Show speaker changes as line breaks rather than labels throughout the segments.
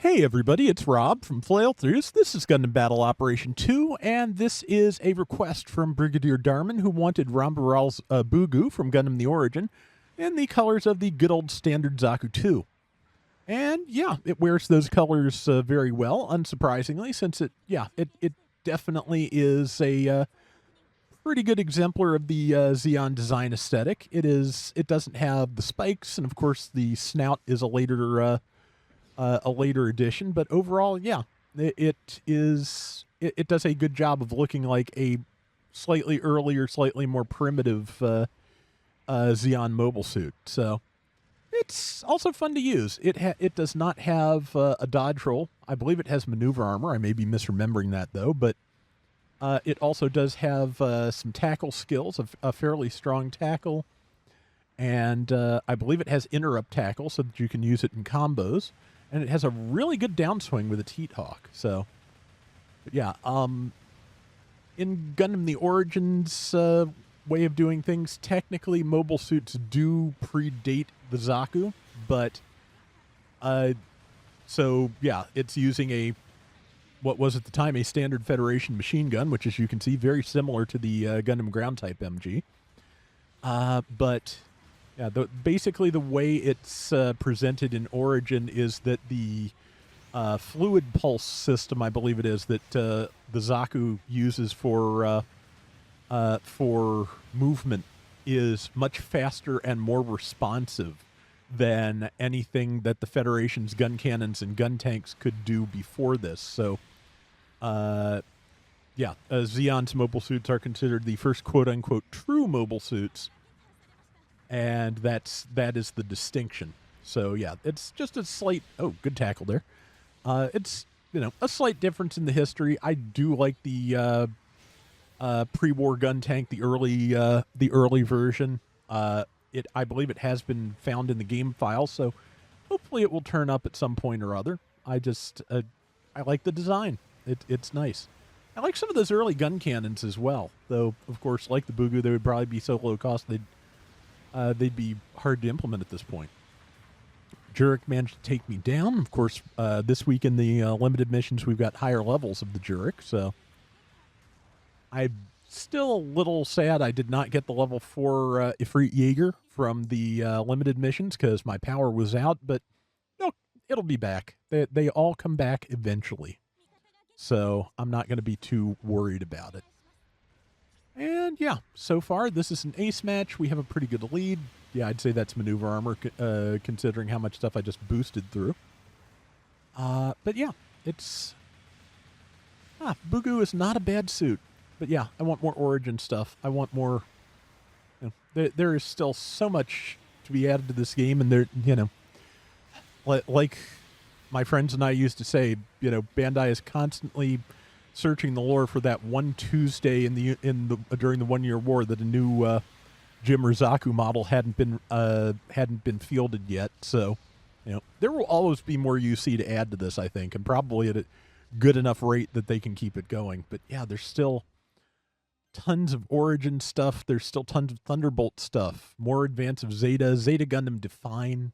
Hey everybody, it's Rob from Flailthroughs. This is Gundam Battle Operation 2, and this is a request from Brigadier Darman, who wanted Rambaral's Bugu from Gundam The Origin in the colors of the good old standard Zaku 2. And yeah, it wears those colors very well, unsurprisingly, since it definitely is a pretty good exemplar of the Zeon design aesthetic. It doesn't have the spikes, and of course the snout is a later edition, but overall, yeah, it does a good job of looking like a slightly earlier, slightly more primitive Xeon mobile suit. So it's also fun to use. It does not have a dodge roll. I believe it has maneuver armor. I may be misremembering that though, but it also does have some tackle skills, a fairly strong tackle, and I believe it has interrupt tackle so that you can use it in combos. And it has a really good downswing with its Heat Hawk. So, but yeah, in Gundam The Origins way of doing things, technically mobile suits do predate the Zaku, but so yeah, it's using what was at the time a standard Federation machine gun, which, as you can see, very similar to the Gundam ground type MG. But yeah, basically the way it's presented in Origin is that the fluid pulse system, I believe it is, that the Zaku uses for movement is much faster and more responsive than anything that the Federation's gun cannons and gun tanks could do before this. So, Zeon's mobile suits are considered the first quote-unquote true mobile suits, and that is the distinction. So yeah, it's just a slight good tackle there. It's a slight difference in the history. I do like the pre-war gun tank, the early version. I believe it has been found in the game file, so hopefully it will turn up at some point or other. I like the design. It's nice. I like some of those early gun cannons as well, though of course, like the Bugu, they would probably be so low cost they'd be hard to implement at this point. Jurek managed to take me down. Of course, this week in the limited missions, we've got higher levels of the Jurek, so I'm still a little sad I did not get the level 4 Ifrit Jaeger from the limited missions because my power was out, but it'll be back. They all come back eventually, so I'm not going to be too worried about it. And yeah, so far this is an ace match. We have a pretty good lead. Yeah, I'd say that's maneuver armor, considering how much stuff I just boosted through. But yeah, Bugu is not a bad suit. But yeah, I want more Origin stuff. I want more. There is still so much to be added to this game, and like my friends and I used to say, Bandai is constantly searching the lore for that one Tuesday during the 1 year war that a new Jim or Zaku model hadn't been fielded yet. So, there will always be more UC to add to this, I think, and probably at a good enough rate that they can keep it going. But yeah, there's still tons of Origin stuff. There's still tons of Thunderbolt stuff. More advance of Zeta Gundam Define.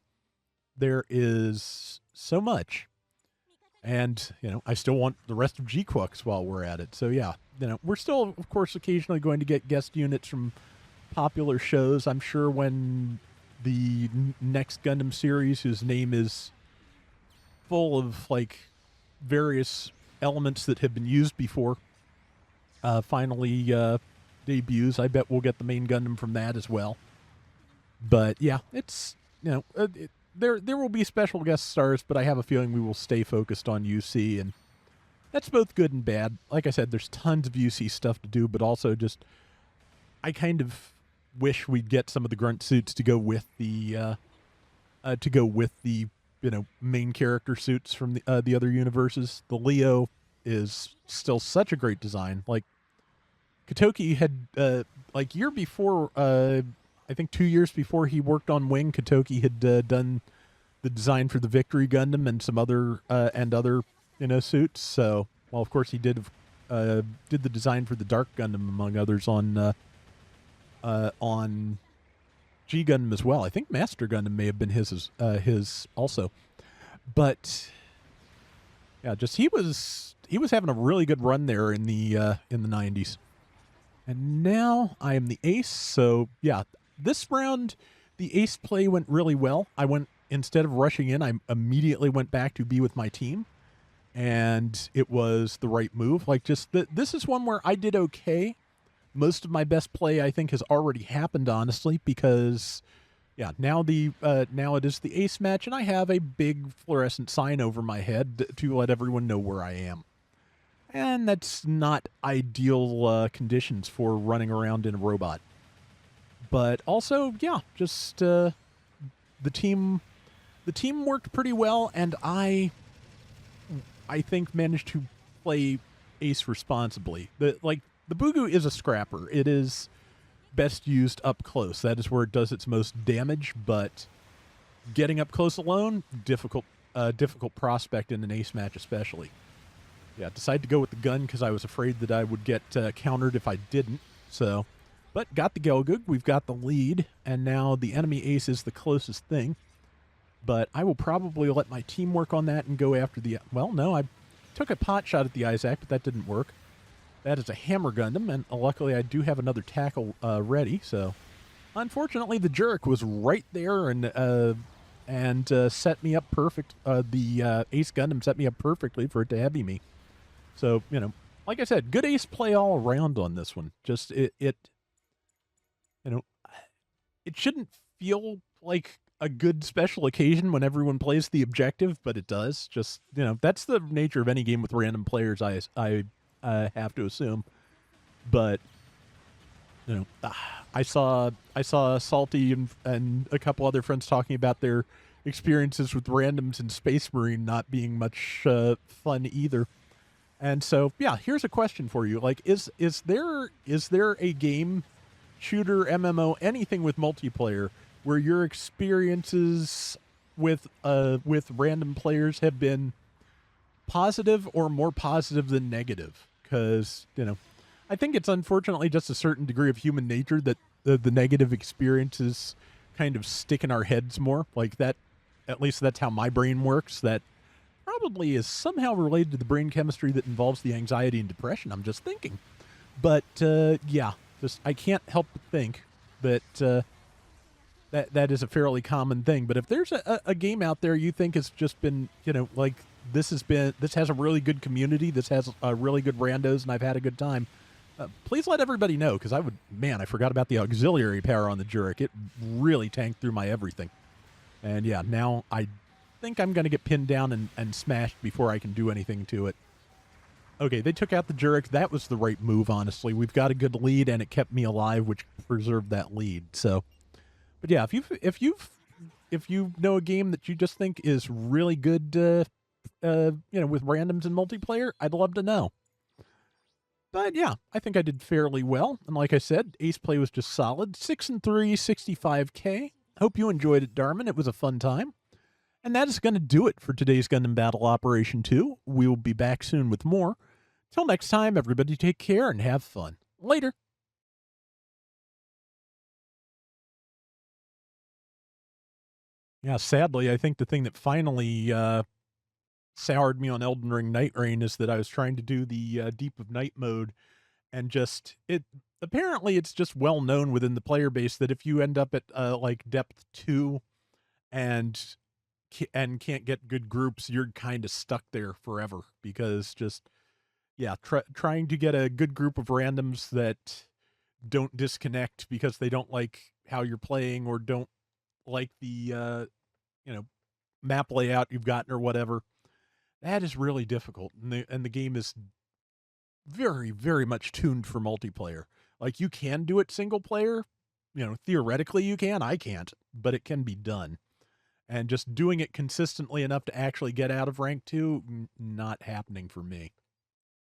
There is so much. And, I still want the rest of G-Quux while we're at it. So, yeah, we're still, of course, occasionally going to get guest units from popular shows. I'm sure when the next Gundam series, whose name is full of, various elements that have been used before, finally debuts, I bet we'll get the main Gundam from that as well. But, yeah, it's, There will be special guest stars, but I have a feeling we will stay focused on UC, and that's both good and bad. Like I said, there's tons of UC stuff to do, but also just I kind of wish we'd get some of the grunt suits to go with the main character suits from the other universes. The Leo is still such a great design. Like Katoki had year before. I think 2 years before he worked on Wing, Katoki had done the design for the Victory Gundam and some other suits. So, well, of course he did the design for the Dark Gundam, among others, on G Gundam as well. I think Master Gundam may have been his also, but Yeah, just he was having a really good run there in the 90s. And now I am the ace. So, yeah, this round the ace play went really well. I went instead of rushing in, I immediately went back to be with my team, and it was the right move. Like just this is one where I did okay. Most of my best play I think has already happened honestly because yeah, now it is the ace match, and I have a big fluorescent sign over my head to let everyone know where I am. And that's not ideal conditions for running around in a robot. But also, yeah, just the team the team worked pretty well, and I think managed to play ace responsibly. The Bugu is a scrapper. It is best used up close. That is where it does its most damage, but getting up close alone, difficult prospect in an ace match especially. Yeah, decided to go with the gun because I was afraid that I would get countered if I didn't. So, but got the Gelgug, we've got the lead, and now the enemy ace is the closest thing. But I will probably let my team work on that and go after the... Well, no, I took a pot shot at the Isaac, but that didn't work. That is a Hammer Gundam, and luckily I do have another tackle ready, so... Unfortunately, the Jerk was right there and set me up perfect. The Ace Gundam set me up perfectly for it to heavy me. So, you know, like I said, good ace play all around on this one. Just, you know, it shouldn't feel like a good special occasion when everyone plays the objective, but it does. Just, you know, that's the nature of any game with random players, I have to assume. But, you know, I saw Salty and a couple other friends talking about their experiences with randoms in Space Marine not being much fun either. And so, yeah, here's a question for you. Like, is there a game, shooter, MMO, anything with multiplayer where your experiences with random players have been positive or more positive than negative? Because, you know, I think it's unfortunately just a certain degree of human nature that the negative experiences kind of stick in our heads more. Like that, at least that's how my brain works. That probably is somehow related to the brain chemistry that involves the anxiety and depression. I'm just thinking. But, yeah, just I can't help but think that that is a fairly common thing. But if there's a game out there you think has just been, you know, like this has a really good community, this has really good randos, and I've had a good time, please let everybody know, because I forgot about the auxiliary power on the Jurek. It really tanked through my everything. And yeah, now I think I'm going to get pinned down and smashed before I can do anything to it. Okay, they took out the Jurek. That was the right move, honestly. We've got a good lead, and it kept me alive, which preserved that lead. So, but yeah, if you know a game that you just think is really good, you know, with randoms and multiplayer, I'd love to know. But yeah, I think I did fairly well. And like I said, ace play was just solid. 6-3, 65K. Hope you enjoyed it, Darman. It was a fun time. And that is going to do it for today's Gundam Battle Operation 2. We will be back soon with more. Till next time, everybody take care and have fun. Later. Yeah, sadly, I think the thing that finally soured me on Elden Ring Night Rain is that I was trying to do the Deep of Night mode, and apparently it's just well known within the player base that if you end up at like depth 2 and can't get good groups, you're kind of stuck there forever, because just trying to get a good group of randoms that don't disconnect because they don't like how you're playing or don't like the you know, map layout you've gotten or whatever, that is really difficult. And the game is very, very much tuned for multiplayer. Like, you can do it single player, you know, theoretically you can. I can't, but it can be done. And just doing it consistently enough to actually get out of rank 2, not happening for me.